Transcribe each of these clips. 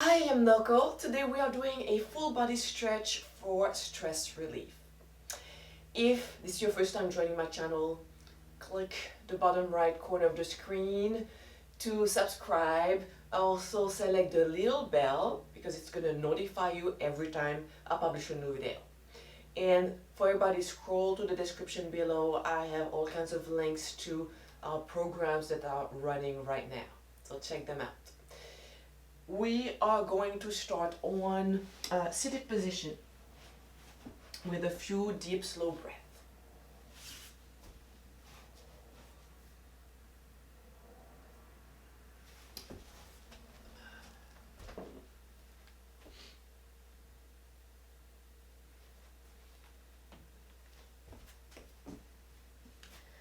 I am Noko. Today we are doing a full body stretch for stress relief. If this is your first time joining my channel, click the bottom right corner of the screen to subscribe. Also select the little bell because it's going to notify you every time I publish a new video. And for everybody, scroll to the description below. I have all kinds of links to programs that are running right now. So check them out. We are going to start on seated position with a few deep, slow breaths.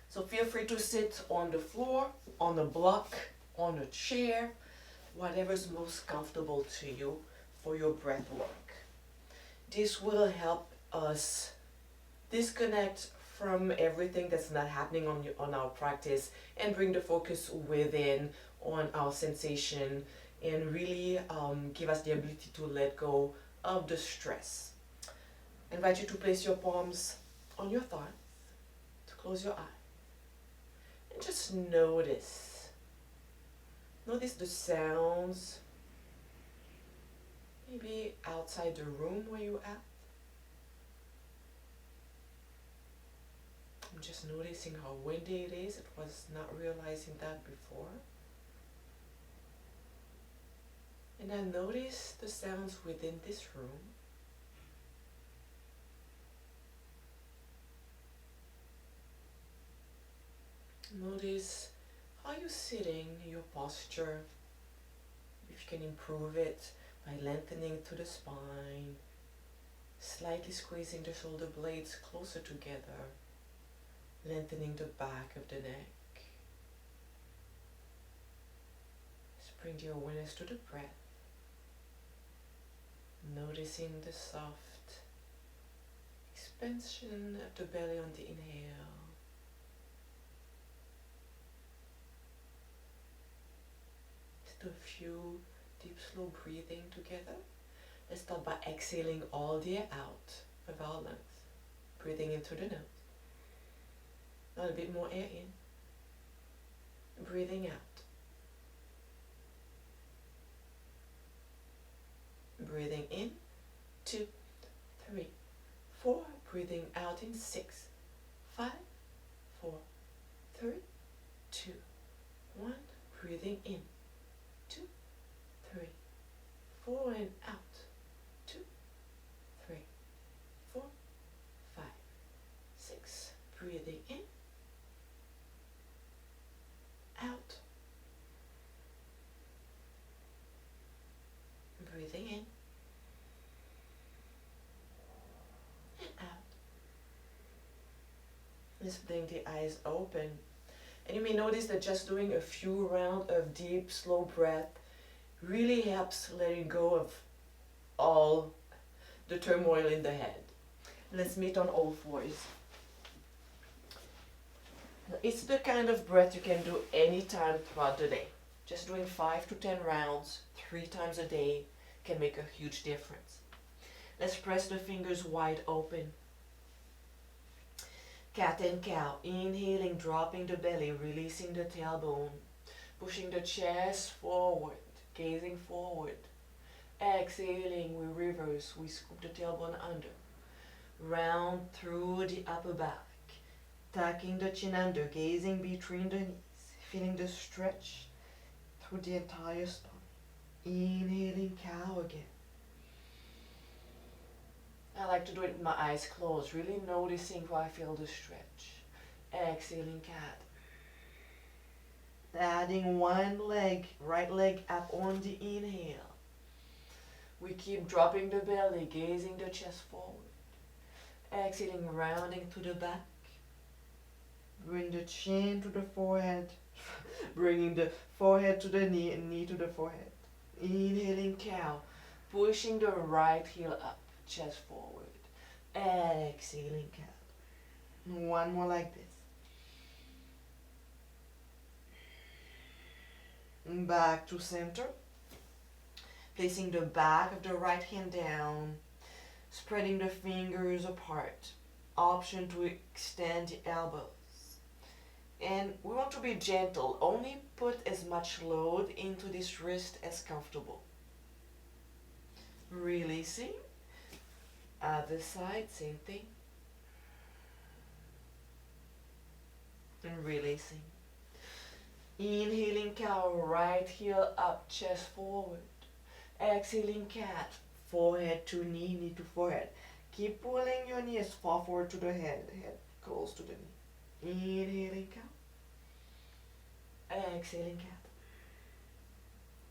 So feel free to sit on the floor, on a block, on a chair, whatever's most comfortable to you for your breath work. This will help us disconnect from everything that's not happening on our practice and bring the focus within on our sensation and really give us the ability to let go of the stress. I invite you to place your palms on your thighs, to close your eyes, and just notice. Notice the sounds, maybe outside the room where you're at. I'm just noticing how windy it is. I was not realizing that before. And I notice the sounds within this room. Notice how you're sitting, your posture, if you can improve it by lengthening to the spine, slightly squeezing the shoulder blades closer together, lengthening the back of the neck. Just bring your awareness to the breath, noticing the soft expansion of the belly on the inhale. A few deep, slow breathing together. Let's start by exhaling all the air out of our lungs. Breathing in through the nose. A little bit more air in. Breathing out. Breathing in. 2, 3, 4. Breathing out in 6, 5, 4, 3, 2, 1. Breathing in. 2, 3, 4, and out. 2, 3, 4, 5, 6. Breathing in, out. Breathing in and out. Let's blink the eyes open. And you may notice that just doing a few rounds of deep, slow breath really helps letting go of all the turmoil in the head. Let's meet on all fours. It's the kind of breath you can do anytime throughout the day. Just doing 5 to 10 rounds 3 times a day can make a huge difference. Let's press the fingers wide open. Cat and cow, inhaling, dropping the belly, releasing the tailbone, pushing the chest forward, gazing forward. Exhaling, we reverse, we scoop the tailbone under. Round through the upper back, tucking the chin under, gazing between the knees, feeling the stretch through the entire spine. Inhaling, cow again. I like to do it with my eyes closed, really noticing how I feel the stretch. Exhaling, cat. Adding one leg, right leg up on the inhale. We keep dropping the belly, gazing the chest forward. Exhaling, rounding to the back. Bring the chin to the forehead. Bringing the forehead to the knee and knee to the forehead. Inhaling, cow. Pushing the right heel up. Chest forward. Exhaling, cat. One more like this. Back to center. Placing the back of the right hand down, spreading the fingers apart. Option to extend the elbows. And we want to be gentle. Only put as much load into this wrist as comfortable. Releasing. Other side, same thing. And releasing. Inhaling cow, right heel up, chest forward. Exhaling cat, forehead to knee, knee to forehead. Keep pulling your knees far forward to the head goes to the knee. Inhaling cow. Exhaling cat.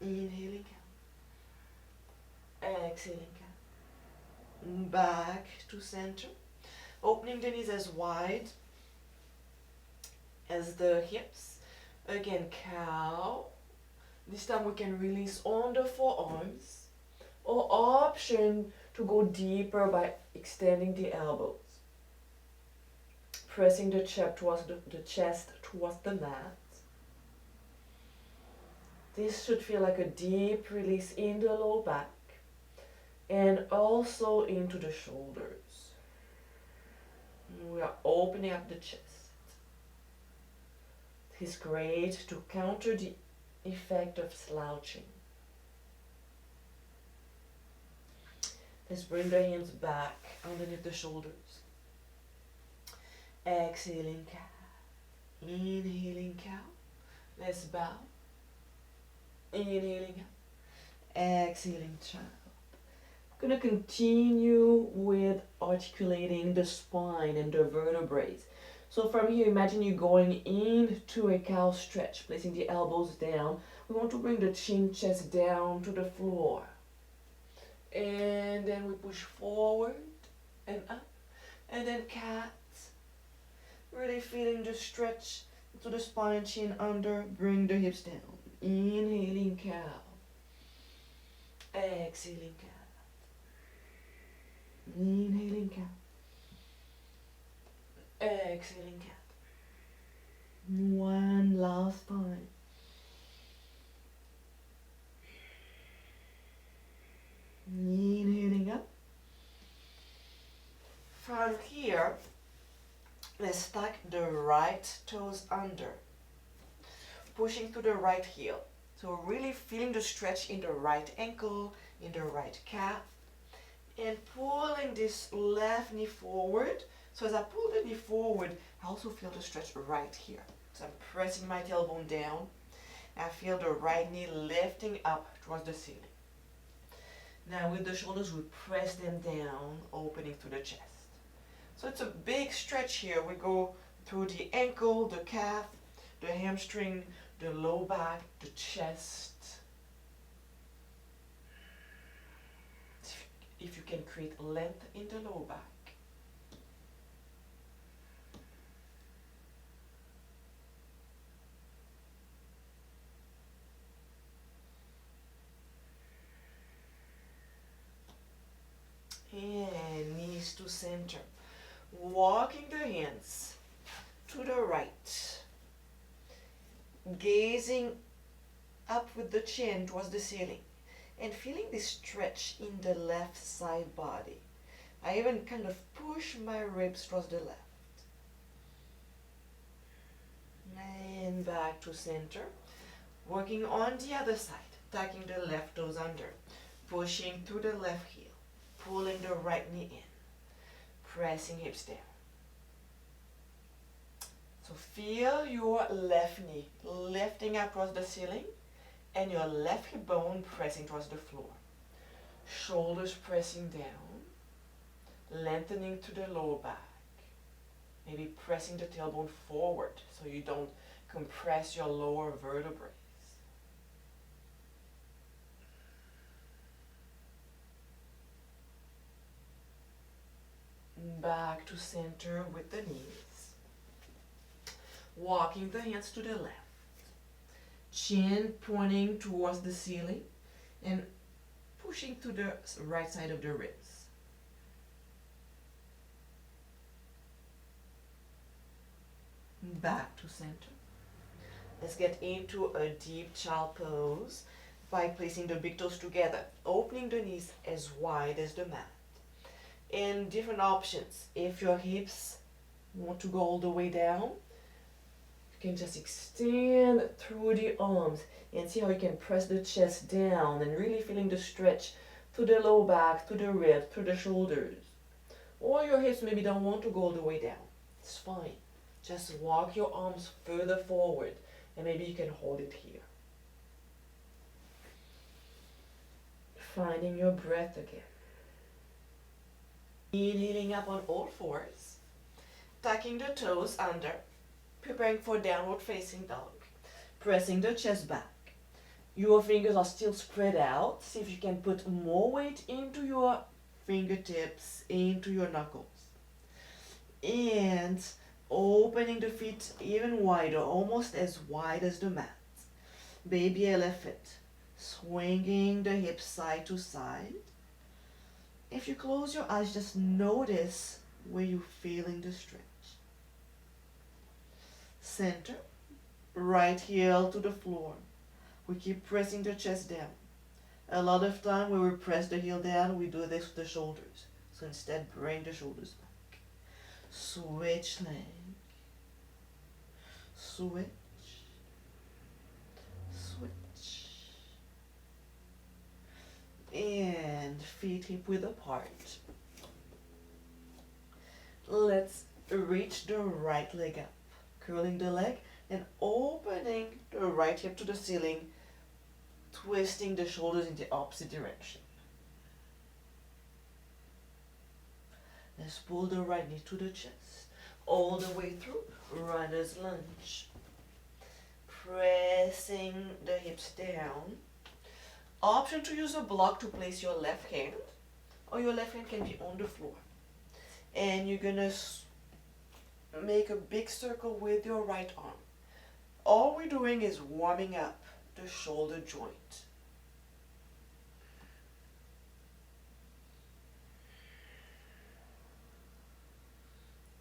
Inhaling cow. Exhaling cat. Back to center. Opening the knees as wide as the hips. Again, cow. This time we can release on the forearms. Or option to go deeper by extending the elbows. Pressing the chest towards the mat. This should feel like a deep release in the low back and also into the shoulders. We are opening up the chest. It is great to counter the effect of slouching. Let's bring the hands back underneath the shoulders. Exhaling cow. Inhaling cow. Let's bow. Inhaling cow. Exhaling child. We're going to continue with articulating the spine and the vertebrae. So from here, imagine you going into a cow stretch, placing the elbows down. We want to bring the chin, chest down to the floor. And then we push forward and up. And then cat. Really feeling the stretch to the spine, chin under. Bring the hips down. Inhaling cow. Exhaling cat. Inhaling cow. Exhaling cat. One last time. Inhaling up. From here, let's stack the right toes under. Pushing to the right heel. So really feeling the stretch in the right ankle, in the right calf. And pulling this left knee forward. So as I pull the knee forward, I also feel the stretch right here. So I'm pressing my tailbone down. I feel the right knee lifting up towards the ceiling. Now with the shoulders, we press them down, opening to the chest. So it's a big stretch here. We go through the ankle, the calf, the hamstring, the low back, the chest. If you can create length in the low back. And knees to center. Walking the hands to the right. Gazing up with the chin towards the ceiling. And feeling this stretch in the left side body. I even kind of push my ribs towards the left. And back to center. Working on the other side. Tucking the left toes under. Pushing through the left heel. Pulling the right knee in. Pressing hips down. So feel your left knee lifting up towards the ceiling and your left hip bone pressing towards the floor. Shoulders pressing down, lengthening to the lower back. Maybe pressing the tailbone forward so you don't compress your lower vertebrae. Back to center with the knees. Walking the hands to the left. Chin pointing towards the ceiling and pushing to the right side of the ribs. Back to center. Let's get into a deep child pose. by placing the big toes together, opening the knees as wide as the mat. And different options. If your hips want to go all the way down, you can just extend through the arms and see how you can press the chest down and really feeling the stretch to the low back, to the ribs, to the shoulders. Or your hips maybe don't want to go all the way down. It's fine. Just walk your arms further forward and maybe you can hold it here. Finding your breath again. Inhaling up on all fours, tucking the toes under, preparing for downward facing dog, pressing the chest back. Your fingers are still spread out. See if you can put more weight into your fingertips, into your knuckles. And opening the feet even wider, almost as wide as the mat. Baby elephant, swinging the hips side to side. If you close your eyes, just notice where you're feeling the stretch. Center, right heel to the floor. We keep pressing the chest down. A lot of time when we press the heel down, we do this with the shoulders. So instead, bring the shoulders back. Switch leg. Switch. Switch. And feet hip width apart. Let's reach the right leg up, curling the leg and opening the right hip to the ceiling, twisting the shoulders in the opposite direction. Let's pull the right knee to the chest, all the way through, runner's lunge. Pressing the hips down. Option to use a block to place your left hand, or your left hand can be on the floor. And you're gonna make a big circle with your right arm. All we're doing is warming up the shoulder joint.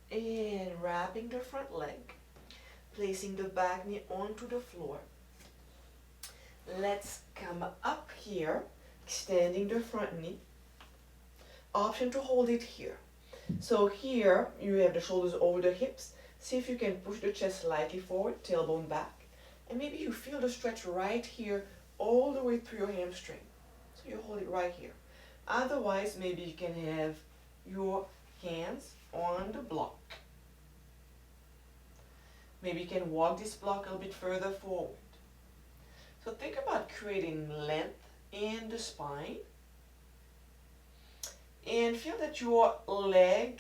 And wrapping the front leg, placing the back knee onto the floor. Let's come up here, extending the front knee. Option to hold it here. So here you have the shoulders over the hips. See if you can push the chest slightly forward, tailbone back. And maybe you feel the stretch right here all the way through your hamstring. So you hold it right here. Otherwise, maybe you can have your hands on the block. Maybe you can walk this block a little bit further forward. So think about creating length in the spine. And feel that your leg,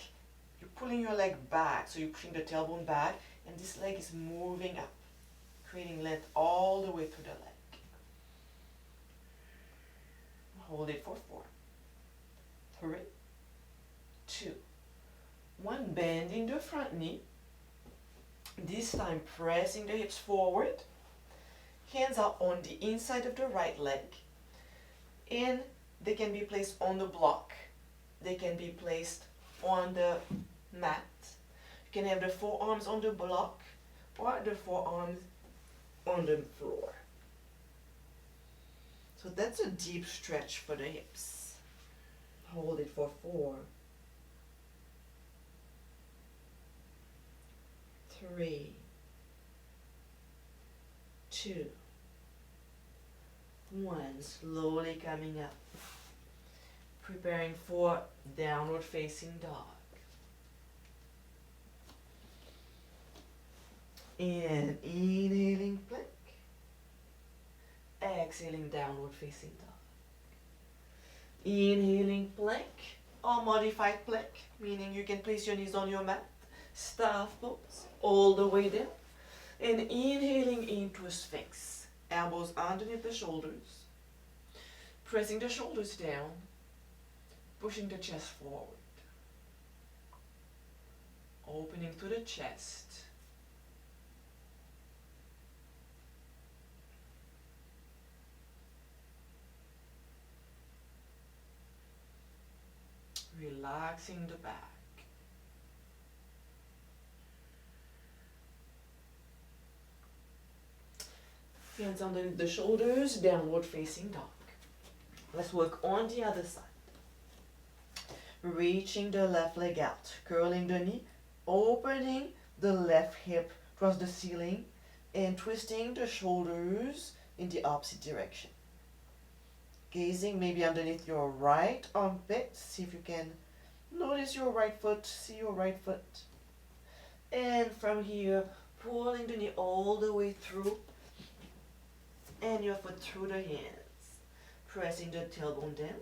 you're pulling your leg back. So you're pushing the tailbone back and this leg is moving up, creating length all the way through the leg. Hold it for 4, 3, 2, 1. Bending the front knee. This time pressing the hips forward. Hands are on the inside of the right leg. And they can be placed on the block. They can be placed on the mat. You can have the forearms on the block or the forearms on the floor. So that's a deep stretch for the hips. Hold it for 4, 3, 2, 1. Slowly coming up. Preparing for downward facing dog. And inhaling plank. Exhaling downward facing dog. Inhaling plank or modified plank, meaning you can place your knees on your mat, staff pose all the way down. And inhaling into a sphinx. Elbows underneath the shoulders. Pressing the shoulders down. Pushing the chest forward. Opening to the chest. Relaxing the back. Hands underneath the shoulders, downward facing dog. Let's work on the other side. Reaching the left leg out, curling the knee, opening the left hip towards the ceiling, and twisting the shoulders in the opposite direction. Gazing maybe underneath your right armpit, see if you can notice your right foot, see your right foot. And from here, pulling the knee all the way through, and your foot through the hands. Pressing the tailbone down.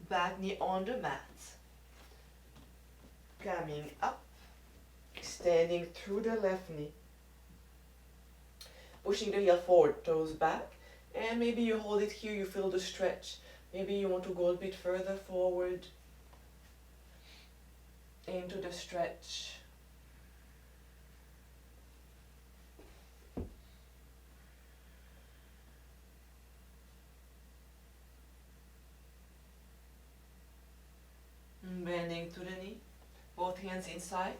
Back knee on the mat. Coming up, extending through the left knee. Pushing the heel forward, toes back. And maybe you hold it here, you feel the stretch. Maybe you want to go a bit further forward into the stretch. Bending to the knee, both hands inside.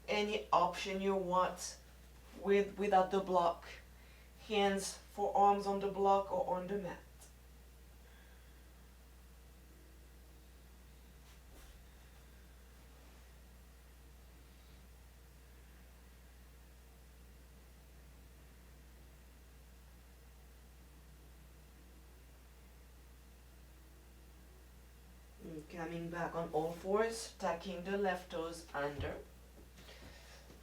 Any option you want without the block. Hands, forearms on the block or on the mat. Coming back on all fours, tucking the left toes under.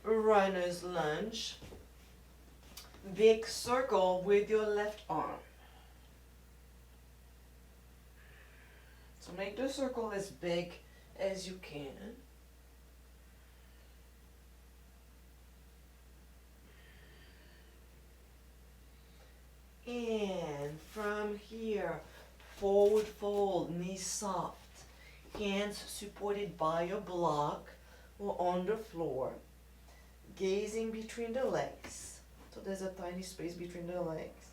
Runner's lunge. Big circle with your left arm. So make the circle as big as you can. And from here, forward fold, knees soft. Hands supported by a block or on the floor. Gazing between the legs. So there's a tiny space between the legs.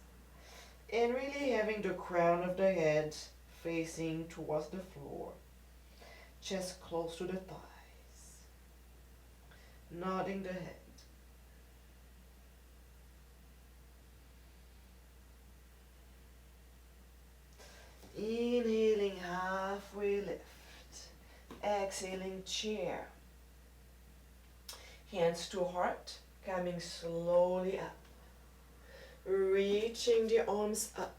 And really having the crown of the head facing towards the floor. Chest close to the thighs. Nodding the head. Inhaling, halfway lift. Exhaling, chair. Hands to heart, coming slowly up. Reaching the arms up.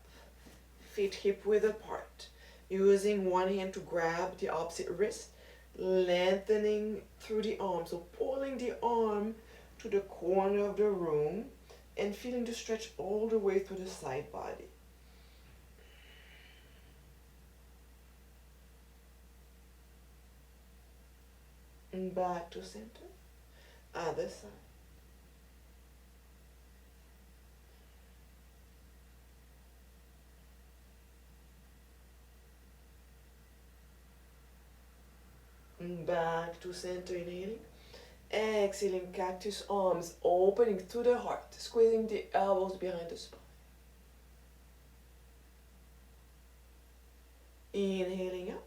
Feet hip width apart. Using one hand to grab the opposite wrist. Lengthening through the arm. So pulling the arm to the corner of the room and feeling the stretch all the way through the side body. And back to center. Other side. And back to center, inhaling. Exhaling, cactus arms opening to the heart, squeezing the elbows behind the spine. Inhaling up.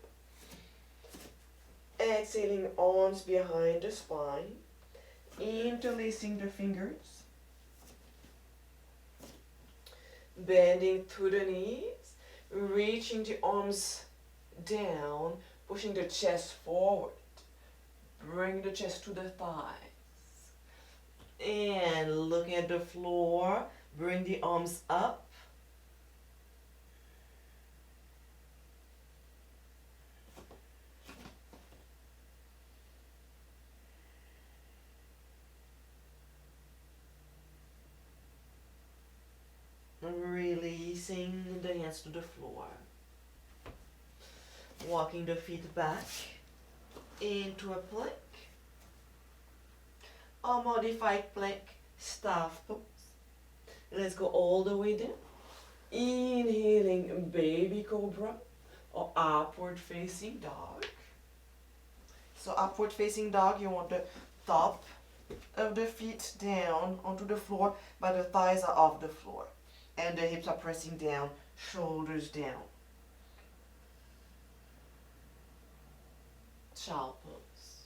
Exhaling, arms behind the spine. Interlacing the fingers. Bending through the knees. Reaching the arms down. Pushing the chest forward. Bring the chest to the thighs. And looking at the floor. Bring the arms up. Releasing the hands to the floor. Walking the feet back into a plank. A modified plank, staff pose. Let's go all the way down. Inhaling, baby cobra or upward facing dog. So upward facing dog, you want the top of the feet down onto the floor, but the thighs are off the floor. And the hips are pressing down, shoulders down. Child pose.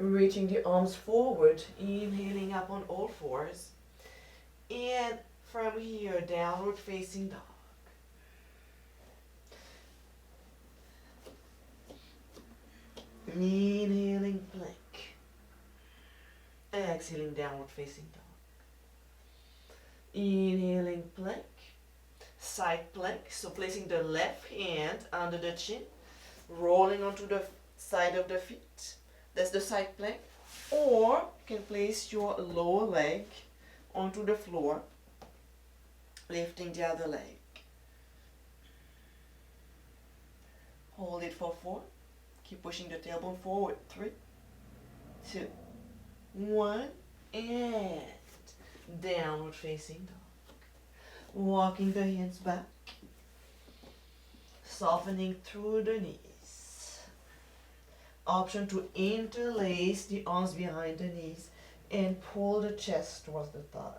Reaching the arms forward, inhaling up on all fours. And from here, downward facing dog. Inhaling plank. Exhaling downward facing dog. Inhaling plank. Side plank. So placing the left hand under the chin. Rolling onto the side of the feet. That's the side plank. Or you can place your lower leg onto the floor. Lifting the other leg. Hold it for 4. Keep pushing the tailbone forward. 3, 2, 1, and downward facing dog. Walking the hands back. Softening through the knees. Option to interlace the arms behind the knees and pull the chest towards the thighs.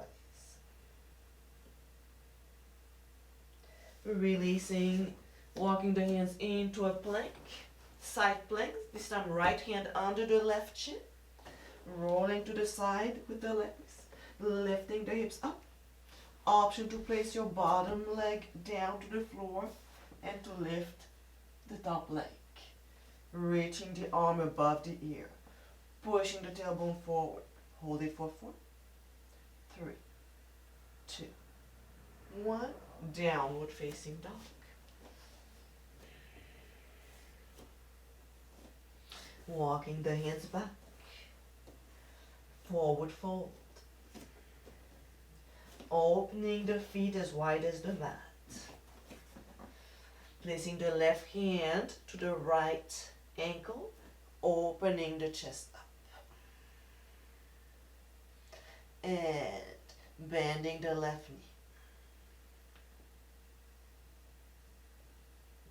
Releasing, walking the hands into a plank. Side plank, this time right hand under the left chin, rolling to the side with the legs, lifting the hips up. Option to place your bottom leg down to the floor and to lift the top leg. Reaching the arm above the ear, pushing the tailbone forward. Hold it for 4, 3, 2, 1, downward facing dog. Walking the hands back, forward fold, opening the feet as wide as the mat, placing the left hand to the right ankle, opening the chest up, and bending the left knee.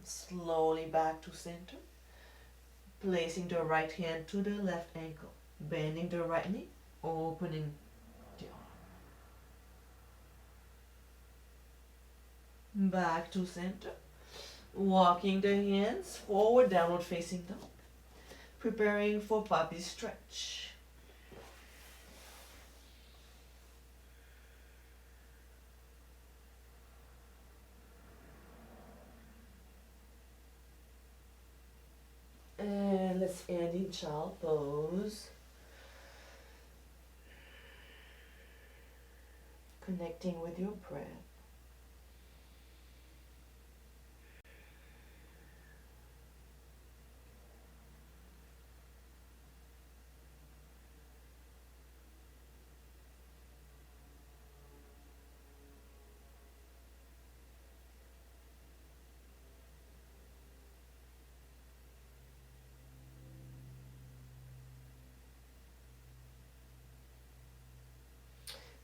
Slowly back to center. Placing the right hand to the left ankle, bending the right knee, opening the arm. Back to center. Walking the hands forward, downward facing dog. Preparing for puppy stretch. And let's end in child pose. Connecting with your breath.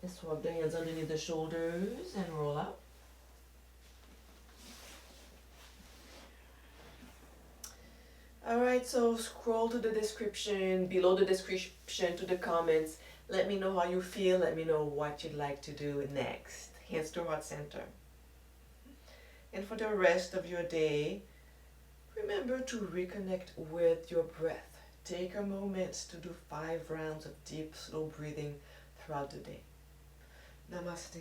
Let's swap the hands underneath the shoulders and roll out. Alright, so scroll to the description, below the description to the comments. Let me know how you feel. Let me know what you'd like to do next. Hands to heart center. And for the rest of your day, remember to reconnect with your breath. Take a moment to do 5 rounds of deep, slow breathing throughout the day. Namaste.